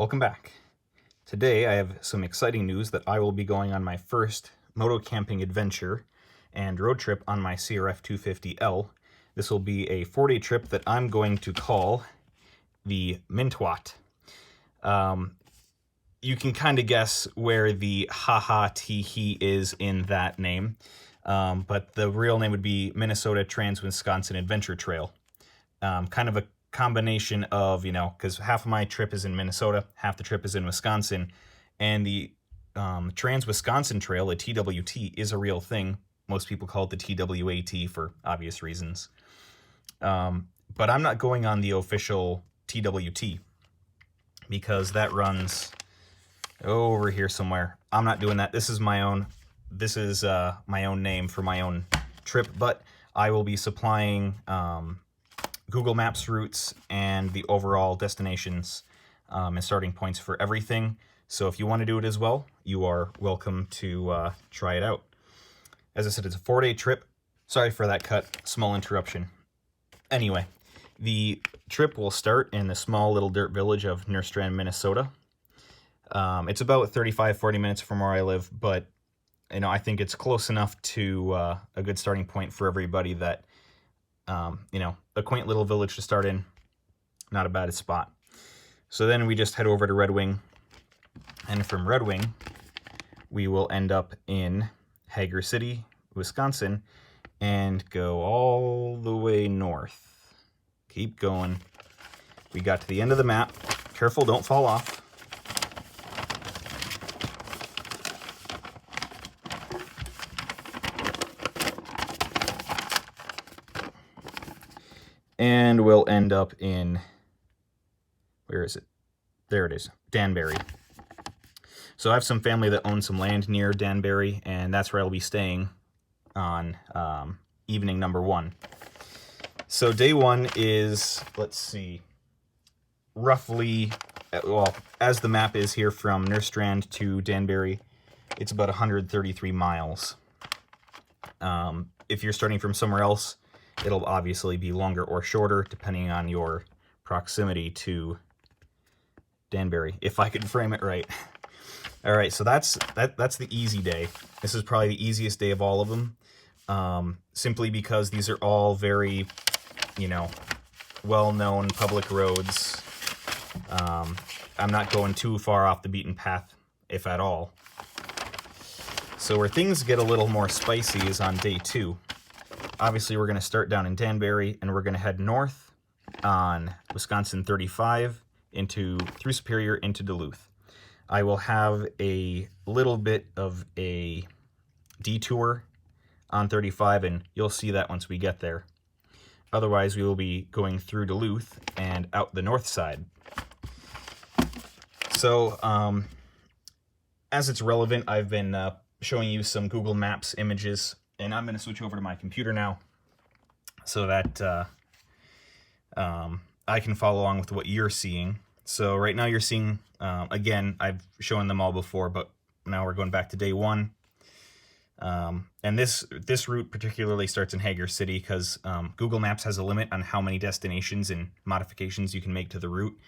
Welcome back. Today I have some exciting news that I will be going on my first moto camping adventure and road trip on my CRF250L. This will be a 4-day trip that I'm going to call the MN'TWAT. You can kind of guess where the haha tee-hee is in that name, but the real name would be Minnesota Trans-Wisconsin Adventure Trail. Kind of a combination of, because half of my trip is in Minnesota, half the trip is in Wisconsin, and the Trans-Wisconsin Trail, the TWT, is a real thing. Most people call it the TWAT for obvious reasons. But I'm not going on the official TWT because that runs over here somewhere. I'm not doing that. This is my own name for my own trip, but I will be supplying Google Maps routes and the overall destinations and starting points for everything. So if you want to do it as well, you are welcome to try it out. As I said, it's a 4-day trip. Sorry for that small interruption. Anyway, the trip will start in the small little dirt village of Nerstrand, Minnesota. It's about 35-40 minutes from where I live, but I think it's close enough to a good starting point for everybody that a quaint little village to start in, not a bad spot. So then we just head over to Red Wing, and from Red Wing, we will end up in Hager City, Wisconsin, and go all the way north. Keep going. We got to the end of the map. Careful, don't fall off. And we'll end up in, where is it? There it is, Danbury. So I have some family that owns some land near Danbury, and that's where I'll be staying on evening number 1. So day 1 is, let's see, roughly, well, as the map is here from Nerstrand to Danbury, it's about 133 miles. If you're starting from somewhere else, it'll obviously be longer or shorter, depending on your proximity to Danbury, if I could frame it right. All right, so that's the easy day. This is probably the easiest day of all of them, simply because these are all very, well-known public roads. I'm not going too far off the beaten path, if at all. So where things get a little more spicy is on day 2. Obviously, we're going to start down in Danbury, and we're going to head north on Wisconsin 35 through Superior into Duluth. I will have a little bit of a detour on 35, and you'll see that once we get there. Otherwise, we will be going through Duluth and out the north side. So, as it's relevant, I've been showing you some Google Maps images, and I'm going to switch over to my computer now so that I can follow along with what you're seeing. So right now you're seeing, again, I've shown them all before, but now we're going back to day 1. And this route particularly starts in Hager City because Google Maps has a limit on how many destinations and modifications you can make to the route.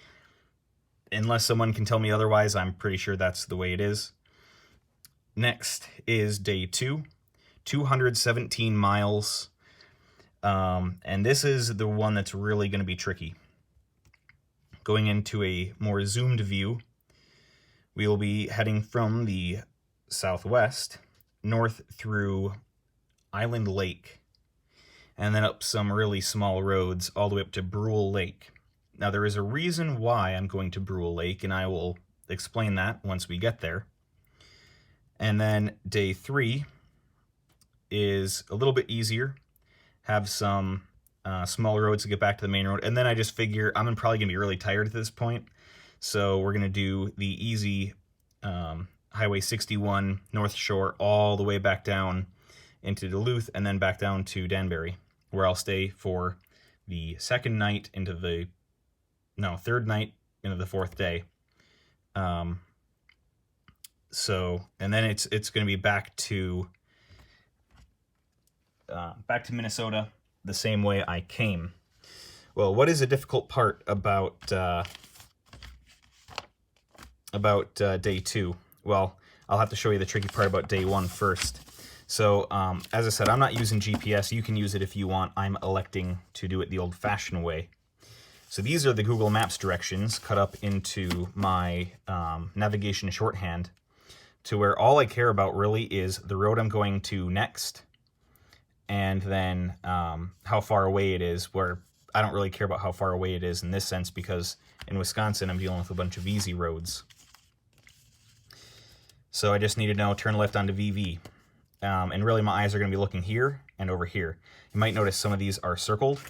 Unless someone can tell me otherwise, I'm pretty sure that's the way it is. Next is day 2. 217 miles, and this is the one that's really going to be tricky. Going into a more zoomed view, we will be heading from the southwest north through Island Lake, and then up some really small roads all the way up to Brule Lake. Now there is a reason why I'm going to Brule Lake, and I will explain that once we get there. And then day 3 is a little bit easier, have some small roads to get back to the main road, and then I just figure I'm probably going to be really tired at this point, so we're going to do the easy Highway 61 North Shore all the way back down into Duluth, and then back down to Danbury, where I'll stay for the third night into the 4th day. And then it's going to be back to Minnesota the same way I came. Well, what is a difficult part about about day 2. Well, I'll have to show you the tricky part about day 1 first. So, as I said, I'm not using GPS. You can use it if you want. I'm electing to do it the old-fashioned way. So these are the Google Maps directions cut up into my navigation shorthand, to where all I care about really is the road I'm going to next, and then how far away it is, where I don't really care about how far away it is in this sense, because in Wisconsin I'm dealing with a bunch of easy roads. So I just need to know turn left onto VV. And really my eyes are going to be looking here and over here. You might notice some of these are circled.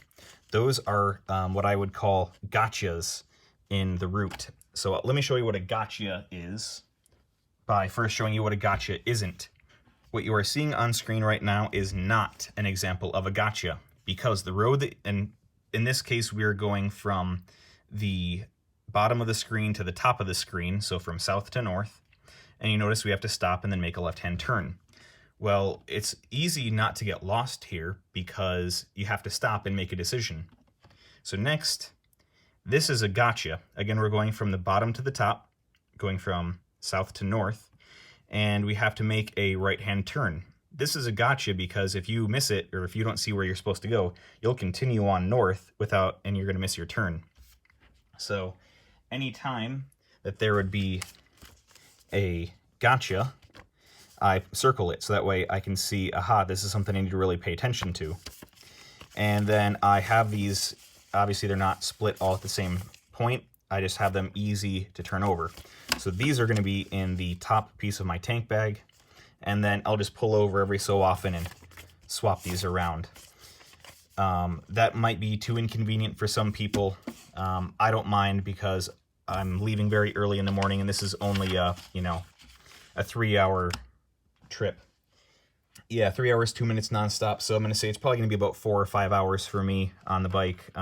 Those are what I would call gotchas in the route. So let me show you what a gotcha is by first showing you what a gotcha isn't. What you are seeing on screen right now is not an example of a gotcha, because the road that, and in this case we are going from the bottom of the screen to the top of the screen, so from south to north, and you notice we have to stop and then make a left-hand turn. Well, it's easy not to get lost here because you have to stop and make a decision. So next, this is a gotcha. Again, we're going from the bottom to the top, going from south to north, and we have to make a right-hand turn. This is a gotcha because if you miss it, or if you don't see where you're supposed to go, you'll continue on north and you're going to miss your turn. So anytime that there would be a gotcha, I circle it so that way I can see, aha, this is something I need to really pay attention to. And then I have these, obviously they're not split all at the same point, I just have them easy to turn over. So these are going to be in the top piece of my tank bag, and then I'll just pull over every so often and swap these around. That might be too inconvenient for some people. I don't mind because I'm leaving very early in the morning, and this is only a 3-hour trip. Yeah, 3 hours, 2 minutes nonstop. So I'm going to say it's probably going to be about 4 or 5 hours for me on the bike,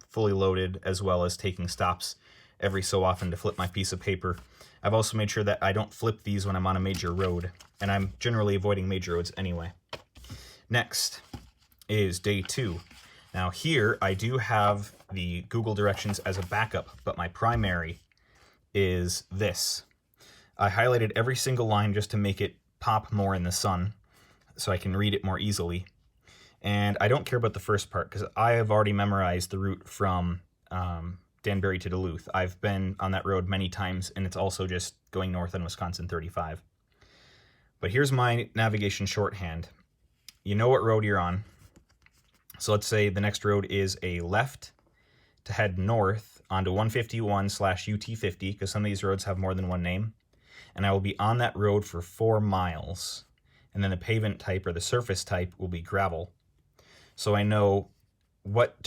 fully loaded, as well as taking stops every so often to flip my piece of paper. I've also made sure that I don't flip these when I'm on a major road, and I'm generally avoiding major roads anyway. Next is day 2. Now here I do have the Google directions as a backup, but my primary is this. I highlighted every single line just to make it pop more in the sun so I can read it more easily. And I don't care about the first part because I have already memorized the route from Danbury to Duluth. I've been on that road many times, and it's also just going north on Wisconsin 35. But here's my navigation shorthand. You know what road you're on. So let's say the next road is a left to head north onto 151/UT50, because some of these roads have more than one name. And I will be on that road for 4 miles. And then the pavement type or the surface type will be gravel. So I know what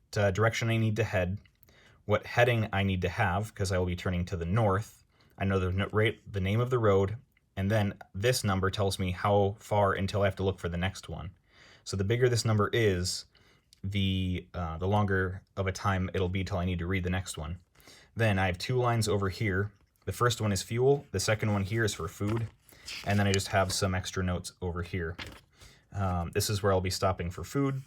direction I need to head, what heading I need to have, because I will be turning to the north. I know the name of the road, and then this number tells me how far until I have to look for the next one. So the bigger this number is, the longer of a time it'll be till I need to read the next one. Then I have 2 lines over here. The first one is fuel, the second one here is for food, and then I just have some extra notes over here. This is where I'll be stopping for food,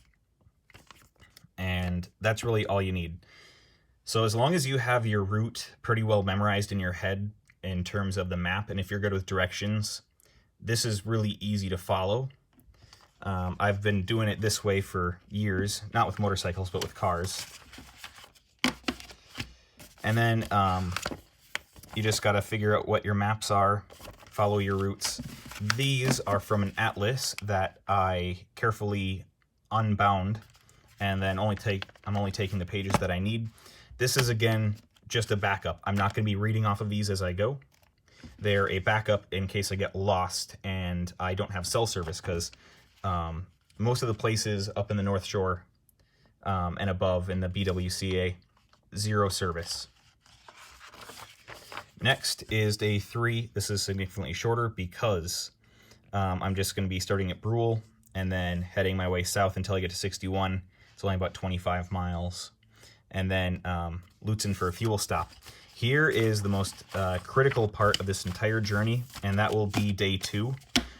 and that's really all you need. So as long as you have your route pretty well memorized in your head in terms of the map, and if you're good with directions, this is really easy to follow. I've been doing it this way for years, not with motorcycles, but with cars. And then you just got to figure out what your maps are, follow your routes. These are from an atlas that I carefully unbound, and then I'm only taking the pages that I need. This is, again, just a backup. I'm not going to be reading off of these as I go. They're a backup in case I get lost and I don't have cell service, because most of the places up in the North Shore and above in the BWCA, 0 service. Next is day 3. This is significantly shorter because I'm just going to be starting at Brule and then heading my way south until I get to 61. It's only about 25 miles. And then Lutzen for a fuel stop. Here is the most critical part of this entire journey, and that will be day 2.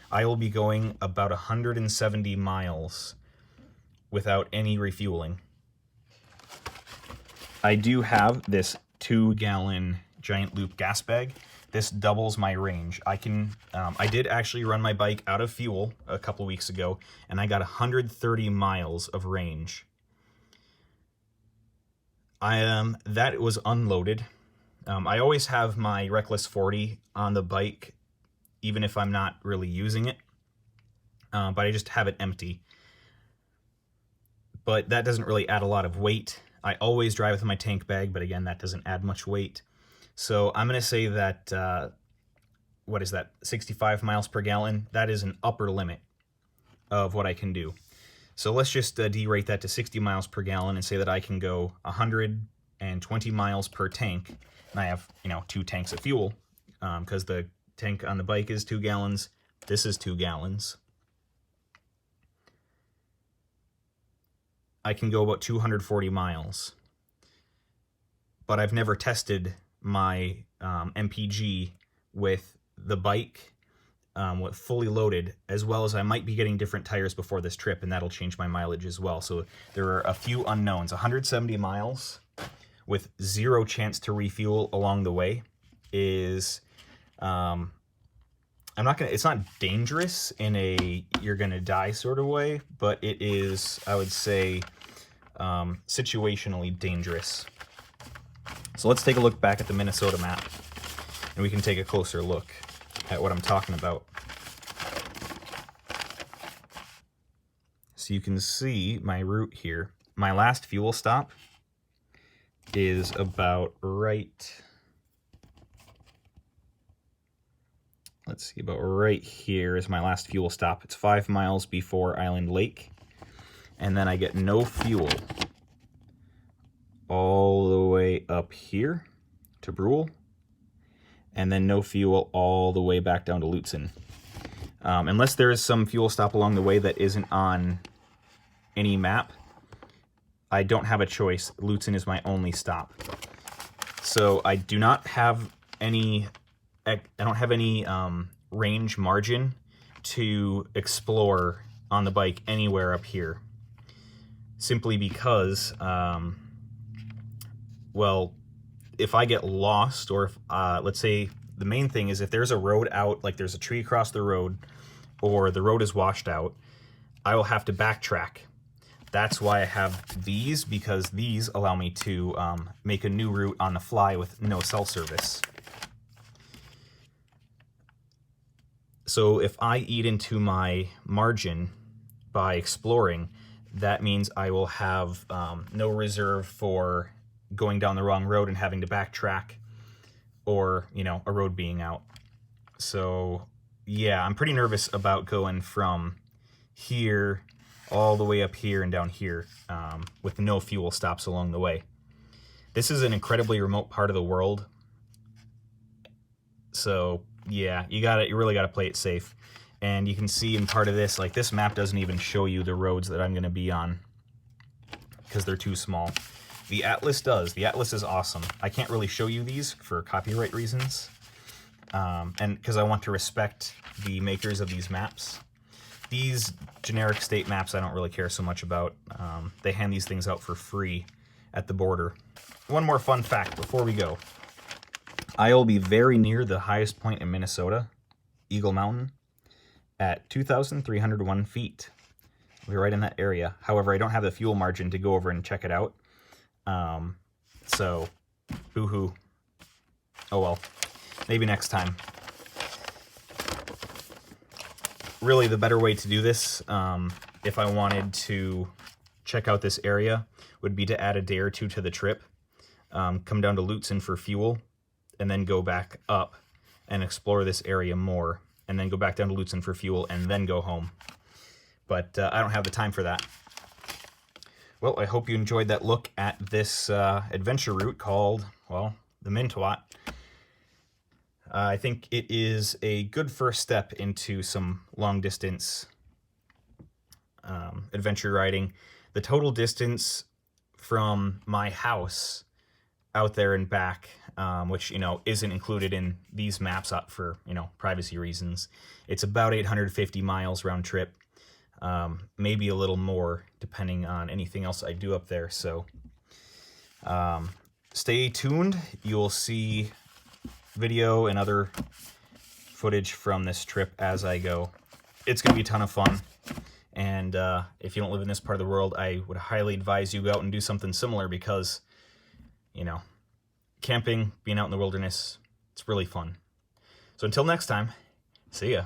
I will be going about 170 miles without any refueling. I do have this 2-gallon giant loop gas bag. This doubles my range. I did actually run my bike out of fuel a couple weeks ago, and I got 130 miles of range. That was unloaded. I always have my Reckless 40 on the bike, even if I'm not really using it, but I just have it empty. But that doesn't really add a lot of weight. I always drive with my tank bag, but again, that doesn't add much weight. So I'm going to say that, what is that, 65 miles per gallon? That is an upper limit of what I can do. So let's just derate that to 60 miles per gallon and say that I can go 120 miles per tank. And I have, 2 tanks of fuel, because the tank on the bike is 2 gallons. This is 2 gallons. I can go about 240 miles. But I've never tested my MPG with the bike with fully loaded, as well as I might be getting different tires before this trip, and that'll change my mileage as well. So there are a few unknowns. 170 miles with 0 chance to refuel along the way is it's not dangerous in a you're gonna die sort of way, but it is, I would say, situationally dangerous. So let's take a look back at the Minnesota map, and we can take a closer look at what I'm talking about. So you can see my route here. My last fuel stop is about right, let's see, about right here is my last fuel stop. It's 5 miles before Island Lake. And then I get no fuel all the way up here to Brule, and then no fuel all the way back down to Lutsen. Unless there is some fuel stop along the way that isn't on any map, I don't have a choice. Lutsen is my only stop. So I do not have any, range margin to explore on the bike anywhere up here. Simply because, well, if I get lost, or if, let's say, the main thing is if there's a road out, like there's a tree across the road, or the road is washed out, I will have to backtrack. That's why I have these, because these allow me to make a new route on the fly with no cell service. So if I eat into my margin by exploring, that means I will have no reserve for going down the wrong road and having to backtrack, or, a road being out. So yeah, I'm pretty nervous about going from here all the way up here and down here with no fuel stops along the way. This is an incredibly remote part of the world. So yeah, you really gotta play it safe. And you can see in part of this, like this map doesn't even show you the roads that I'm gonna be on because they're too small. The Atlas does. The Atlas is awesome. I can't really show you these for copyright reasons, and because I want to respect the makers of these maps. These generic state maps I don't really care so much about. They hand these things out for free at the border. One more fun fact before we go. I will be very near the highest point in Minnesota, Eagle Mountain, at 2,301 feet. I'll be right in that area. However, I don't have the fuel margin to go over and check it out. So, boo-hoo. Oh well, maybe next time. Really, the better way to do this, if I wanted to check out this area, would be to add a day or two to the trip, come down to Lutsen for fuel, and then go back up and explore this area more, and then go back down to Lutsen for fuel, and then go home. But I don't have the time for that. Well, I hope you enjoyed that look at this adventure route called, well, the MN'TWAT. I think it is a good first step into some long-distance adventure riding. The total distance from my house out there and back, which, isn't included in these maps up for, privacy reasons, it's about 850 miles round trip. Maybe a little more depending on anything else I do up there. So stay tuned. You'll see video and other footage from this trip as I go. It's going to be a ton of fun. And if you don't live in this part of the world, I would highly advise you go out and do something similar because, you know, camping, being out in the wilderness, it's really fun. So until next time, see ya.